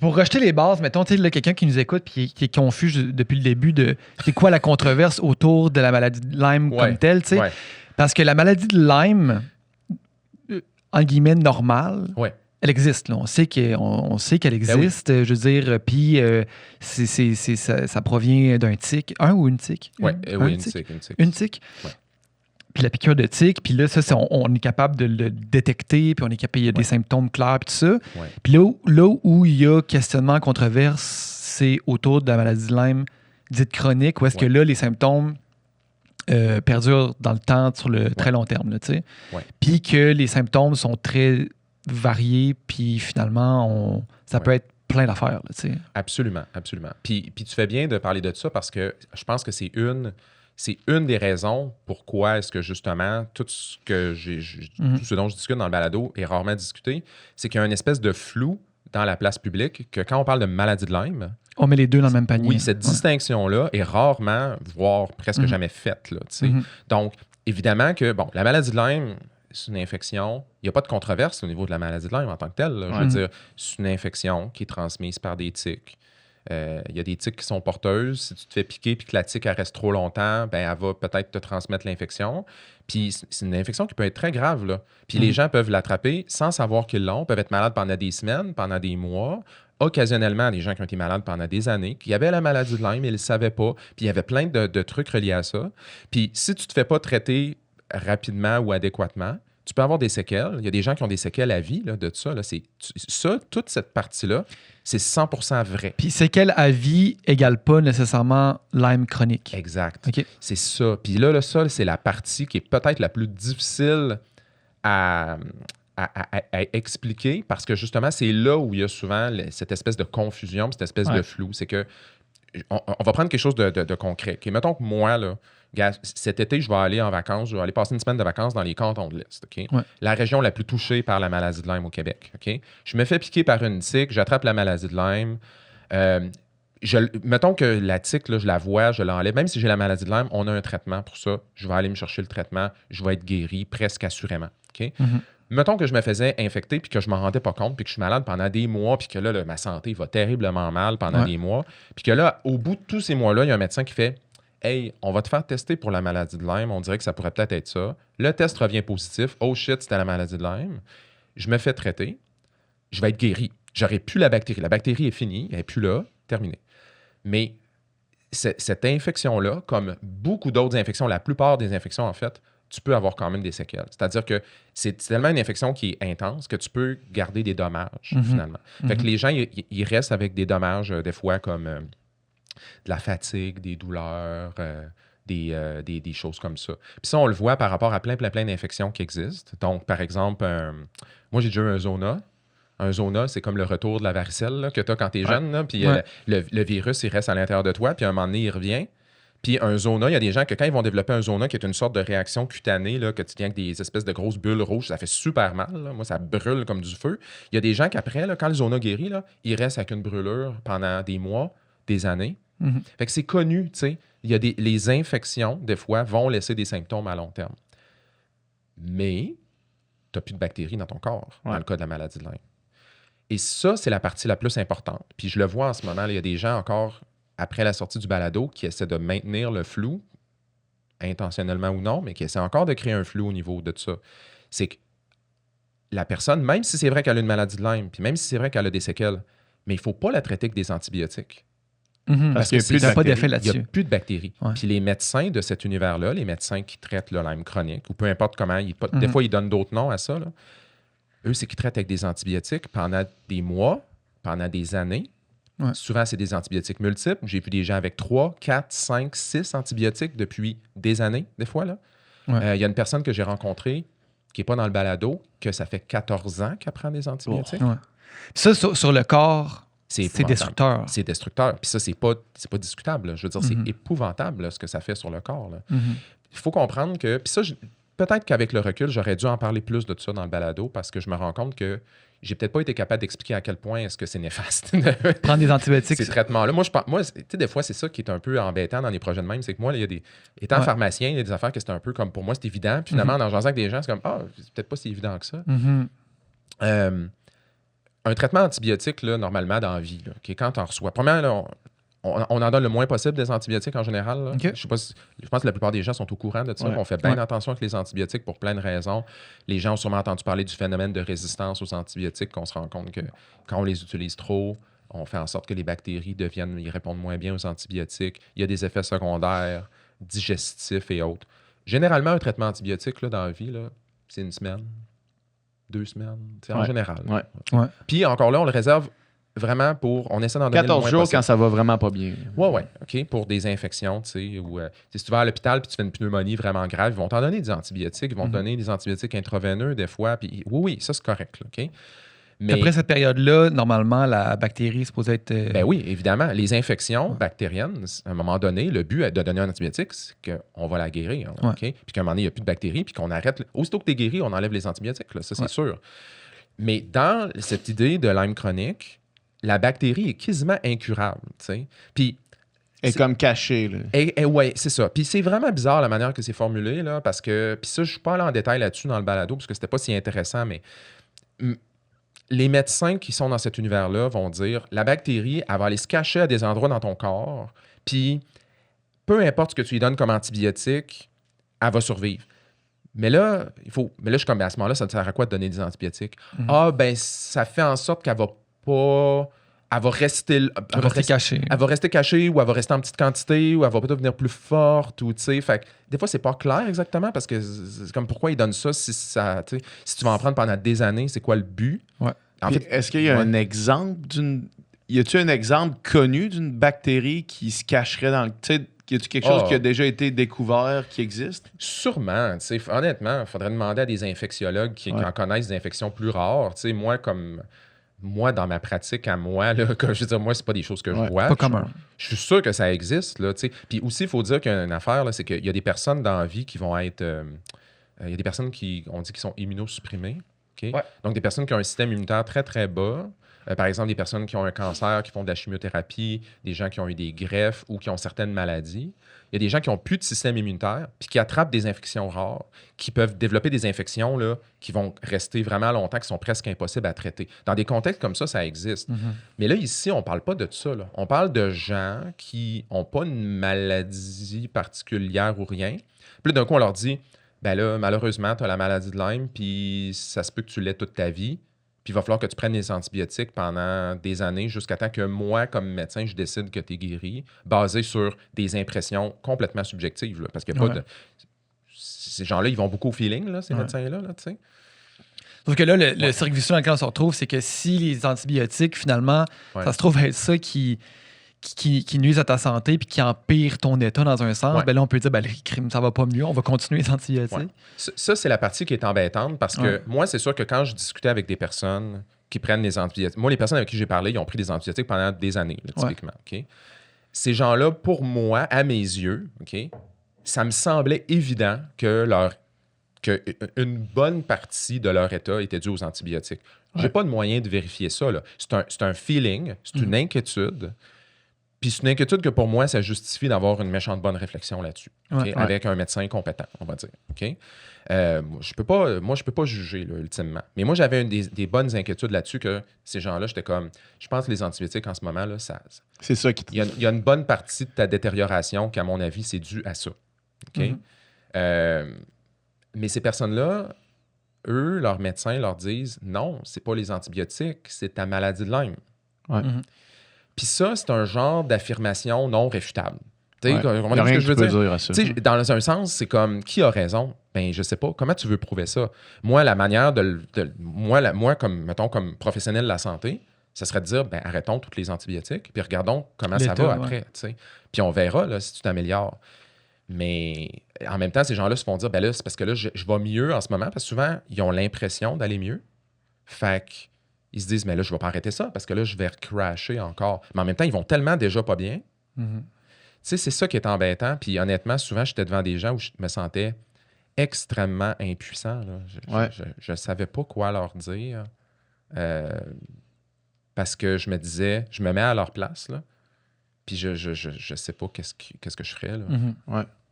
Pour rejeter les bases, mettons, tu sais, là, quelqu'un qui nous écoute et qui est confus depuis le début de c'est quoi la controverse autour de la maladie de Lyme comme telle, tu sais. Ouais. Parce que la maladie de Lyme, en guillemets, normale, Ouais. elle existe. Là. On sait qu'elle existe. Je veux dire, puis ça provient d'un tic. Un ou une tique? Oui, une tic. tique. Une tique? Ouais. Puis la piqûre de tique, puis là, ça, on est capable de le détecter, puis on est capable, il y a des symptômes clairs, puis tout ça. Ouais. Puis là où il y a questionnement, controverse, c'est autour de la maladie de Lyme dite chronique, où est-ce que là, les symptômes perdurent dans le temps sur le très long terme, tu sais. Ouais. Puis que les symptômes sont très variés, puis finalement, ça peut être plein d'affaires, tu sais. Absolument. Puis tu fais bien de parler de ça parce que je pense que c'est une des raisons pourquoi est-ce que justement tout ce dont je discute dans le balado est rarement discuté, c'est qu'il y a une espèce de flou dans la place publique que quand on parle de maladie de Lyme, on met les deux dans le même panier. Oui, cette distinction-là est rarement, voire presque jamais faite. Là, donc, évidemment que, bon, la maladie de Lyme, c'est une infection. Il n'y a pas de controverse au niveau de la maladie de Lyme en tant que telle. Là. Je veux dire, c'est une infection qui est transmise par des tiques. Il y a des tiques qui sont porteuses. Si tu te fais piquer et que la tique elle reste trop longtemps, ben, elle va peut-être te transmettre l'infection. Puis c'est une infection qui peut être très grave. Là. Puis les gens peuvent l'attraper sans savoir qu'ils l'ont, peuvent être malades pendant des semaines, pendant des mois. Occasionnellement, des gens qui ont été malades pendant des années, qui avaient la maladie de Lyme, mais ils ne le savaient pas. Puis il y avait plein de trucs reliés à ça. Puis si tu ne te fais pas traiter rapidement ou adéquatement, tu peux avoir des séquelles. Il y a des gens qui ont des séquelles à vie là, de ça. Là. Toute cette partie-là, c'est 100% vrai. Puis séquelles à vie égale pas nécessairement Lyme chronique. Exact. Okay. C'est ça. Puis là, ça, c'est la partie qui est peut-être la plus difficile à expliquer parce que justement, c'est là où il y a souvent cette espèce de confusion, cette espèce de flou. C'est que on va prendre quelque chose de concret. Okay? Mettons que moi, là, cet été, je vais aller en vacances, je vais aller passer une semaine de vacances dans les cantons de l'Est. Okay? La région la plus touchée par la maladie de Lyme au Québec. Okay? Je me fais piquer par une tique, j'attrape la maladie de Lyme. Mettons que la tique, là, je la vois, je l'enlève. Même si j'ai la maladie de Lyme, on a un traitement pour ça. Je vais aller me chercher le traitement, je vais être guéri presque assurément. Okay? Mettons que je me faisais infecter puis que je ne m'en rendais pas compte puis que je suis malade pendant des mois puis que là, ma santé va terriblement mal pendant des mois. Puis que là, au bout de tous ces mois-là, il y a un médecin qui fait « Hey, on va te faire tester pour la maladie de Lyme. On dirait que ça pourrait peut-être être ça. » Le test revient positif. « Oh shit, c'était la maladie de Lyme. » Je me fais traiter. Je vais être guéri. J'aurais plus la bactérie. La bactérie est finie. Elle n'est plus là. Terminé. Mais cette infection-là, comme beaucoup d'autres infections, la plupart des infections, en fait, tu peux avoir quand même des séquelles. C'est-à-dire que c'est tellement une infection qui est intense que tu peux garder des dommages, finalement. Fait que les gens, ils restent avec des dommages, des fois, comme de la fatigue, des douleurs, des choses comme ça. Puis ça, on le voit par rapport à plein d'infections qui existent. Donc, par exemple, moi, j'ai déjà eu un zona. Un zona, c'est comme le retour de la varicelle là, que tu as quand tu es jeune. Là, puis le virus, il reste à l'intérieur de toi, puis à un moment donné, il revient. Puis un zona, il y a des gens que quand ils vont développer un zona, qui est une sorte de réaction cutanée, là, que tu viens avec des espèces de grosses bulles rouges, ça fait super mal. Là. Moi, ça brûle comme du feu. Il y a des gens qu'après, là, quand le zona guérit, là, ils restent avec une brûlure pendant des mois, des années. Fait que c'est connu, tu sais. Les infections, des fois, vont laisser des symptômes à long terme. Mais tu n'as plus de bactéries dans ton corps, dans le cas de la maladie de Lyme. Et ça, c'est la partie la plus importante. Puis je le vois en ce moment, il y a des gens encore, après la sortie du balado, qui essaient de maintenir le flou, intentionnellement ou non, mais qui essaient encore de créer un flou au niveau de ça. C'est que la personne, même si c'est vrai qu'elle a une maladie de Lyme, puis même si c'est vrai qu'elle a des séquelles, mais il ne faut pas la traiter avec des antibiotiques. Parce qu'il n'y a pas d'effet là-dessus. Il n'y a plus de bactéries. Puis les médecins de cet univers-là, les médecins qui traitent le Lyme chronique, ou peu importe comment, des fois, ils donnent d'autres noms à ça, là. Eux, c'est qu'ils traitent avec des antibiotiques pendant des mois, pendant des années. Souvent, c'est des antibiotiques multiples. J'ai vu des gens avec 3, 4, 5, 6 antibiotiques depuis des années, des fois. Il y a une personne que j'ai rencontrée qui n'est pas dans le balado, que ça fait 14 ans qu'elle prend des antibiotiques. Ça, sur le corps, c'est destructeur. C'est destructeur. Puis ça, c'est pas discutable. Là. Je veux dire, c'est épouvantable là, ce que ça fait sur le corps. Il faut comprendre que... Puis ça, peut-être qu'avec le recul, j'aurais dû en parler plus de ça dans le balado parce que je me rends compte que j'ai peut-être pas été capable d'expliquer à quel point est-ce que c'est néfaste. Prendre des antibiotiques. Ces traitements-là. Moi, tu sais, des fois, c'est ça qui est un peu embêtant dans les projets de même. C'est que moi, étant pharmacien, il y a des affaires que c'est un peu comme pour moi, c'est évident. Puis finalement, en jasant avec des gens, c'est comme, c'est peut-être pas si évident que ça. un traitement antibiotique, là, normalement, dans la vie, là, quand tu en reçois, premièrement, là, on en donne le moins possible des antibiotiques en général. Là. OK. Je pense que la plupart des gens sont au courant de ça. Ouais. On fait bien attention avec les antibiotiques pour plein de raisons. Les gens ont sûrement entendu parler du phénomène de résistance aux antibiotiques, qu'on se rend compte que quand on les utilise trop, on fait en sorte que les bactéries ils répondent moins bien aux antibiotiques. Il y a des effets secondaires, digestifs et autres. Généralement, un traitement antibiotique là, dans la vie, là, c'est 1 semaine, 2 semaines, en général. Ouais. Puis encore là, on le réserve vraiment on essaie d'en donner 14 le moins jours possible. quand ça va vraiment pas bien. Ouais, OK, pour des infections, tu sais, ou si tu vas à l'hôpital puis tu fais une pneumonie vraiment grave, ils vont t'en donner des antibiotiques, ils vont te donner des antibiotiques intraveineux des fois, puis oui, ça c'est correct, là, OK? Mais Après cette période-là, normalement, la bactérie est supposée être... ben oui, évidemment, les infections bactériennes, à un moment donné, le but de donner un antibiotique, c'est qu'on va la guérir, hein, OK? Puis qu'à un moment donné, il n'y a plus de bactéries, puis qu'on arrête... Aussitôt que tu es guéri, on enlève les antibiotiques, là, ça c'est sûr. Mais dans cette idée de Lyme chronique, la bactérie est quasiment incurable, tu sais. Puis Elle est comme cachée, là. oui, c'est ça. Puis c'est vraiment bizarre la manière que c'est formulé, là, parce que... Puis ça, je ne suis pas allé en détail là-dessus dans le balado, parce que c'était pas si intéressant, mais les médecins qui sont dans cet univers-là vont dire, la bactérie, elle va aller se cacher à des endroits dans ton corps, puis peu importe ce que tu lui donnes comme antibiotique, elle va survivre. Mais là, je suis comme, à ce moment-là, ça te sert à quoi de donner des antibiotiques? Ah, ben, ça fait en sorte qu'elle va pas... Elle va rester cachée. Elle va rester cachée ou elle va rester en petite quantité ou elle va peut-être devenir plus forte ou tu sais. Fait que des fois, c'est pas clair exactement parce que c'est comme pourquoi ils donnent ça si tu vas en prendre pendant des années, c'est quoi le but? Ouais. En fait, est-ce qu'il y a un exemple y a-t-il un exemple connu d'une bactérie qui se cacherait dans le... Tu sais, y a-t-il quelque chose qui a déjà été découvert qui existe? Sûrement. Tu sais, honnêtement, il faudrait demander à des infectiologues qui en connaissent des infections plus rares. Tu sais, moi, dans ma pratique à moi, là, je veux dire, moi, c'est pas des choses que je vois. Pas commun. Je suis sûr que ça existe. Là, tu sais. Puis aussi, il faut dire qu'il y a une affaire, là, c'est qu'il y a des personnes dans la vie qui vont être... il y a des personnes on dit qui sont immunosupprimées. Okay? Ouais. Donc, des personnes qui ont un système immunitaire très, très bas. Par exemple, des personnes qui ont un cancer, qui font de la chimiothérapie, des gens qui ont eu des greffes ou qui ont certaines maladies. Il y a des gens qui n'ont plus de système immunitaire puis qui attrapent des infections rares, qui peuvent développer des infections là, qui vont rester vraiment longtemps, qui sont presque impossibles à traiter. Dans des contextes comme ça existe. Mais là, ici, on ne parle pas de ça. Là. On parle de gens qui n'ont pas une maladie particulière ou rien. Puis là, d'un coup, on leur dit, ben là, malheureusement, tu as la maladie de Lyme, puis ça se peut que tu l'aies toute ta vie. Puis il va falloir que tu prennes des antibiotiques pendant des années jusqu'à temps que moi, comme médecin, je décide que tu es guéri, basé sur des impressions complètement subjectives. Là, parce qu'il n'y a pas de... Ces gens-là, ils vont beaucoup au feeling, là, ces médecins-là, là, tu sais. Sauf que là, le cercle vicieux dans lequel on se retrouve, c'est que si les antibiotiques, finalement, ça se trouve être ça qui nuisent à ta santé puis qui empire ton état dans un sens, ben là, on peut dire, ben, le crime, ça va pas mieux, on va continuer les antibiotiques. Ouais. Ça, c'est la partie qui est embêtante parce que moi, c'est sûr que quand je discutais avec des personnes qui prennent des antibiotiques, moi, les personnes avec qui j'ai parlé, ils ont pris des antibiotiques pendant des années, là, typiquement. Okay? Ces gens-là, pour moi, à mes yeux, okay, ça me semblait évident que une bonne partie de leur état était due aux antibiotiques. J'ai pas de moyen de vérifier ça. Là. C'est un feeling, c'est une inquiétude. Puis c'est une inquiétude que pour moi, ça justifie d'avoir une méchante bonne réflexion là-dessus, okay? Avec un médecin compétent, on va dire. Okay? Je peux pas juger, là, ultimement. Mais moi, j'avais des bonnes inquiétudes là-dessus que ces gens-là, j'étais comme, je pense que les antibiotiques en ce moment, là, c'est ça qui... Il y a une bonne partie de ta détérioration qui, à mon avis, c'est dû à ça. Okay? Mais ces personnes-là, eux, leurs médecins leur disent, non, c'est pas les antibiotiques, c'est ta maladie de Lyme. Puis ça, c'est un genre d'affirmation non réfutable. Tu sais, comment est-ce que je veux dire à ça? Dans un sens, c'est comme, qui a raison? Ben, je sais pas. Comment tu veux prouver ça? Moi, la manière moi, comme professionnel de la santé, ça serait de dire, ben, arrêtons tous les antibiotiques, puis regardons comment ça va après. T'sais. Puis on verra là, si tu t'améliores. Mais en même temps, ces gens-là se font dire, ben là, c'est parce que là, je vais mieux en ce moment, parce que souvent, ils ont l'impression d'aller mieux. Fait que ils se disent, mais là, je ne vais pas arrêter ça parce que là, je vais crasher encore. Mais en même temps, ils vont tellement déjà pas bien. Tu sais, c'est ça qui est embêtant. Puis honnêtement, souvent, j'étais devant des gens où je me sentais extrêmement impuissant. Là. Je ne savais pas quoi leur dire parce que je me disais, je me mets à leur place. Là, puis je ne sais pas qu'est-ce que je ferais. Là.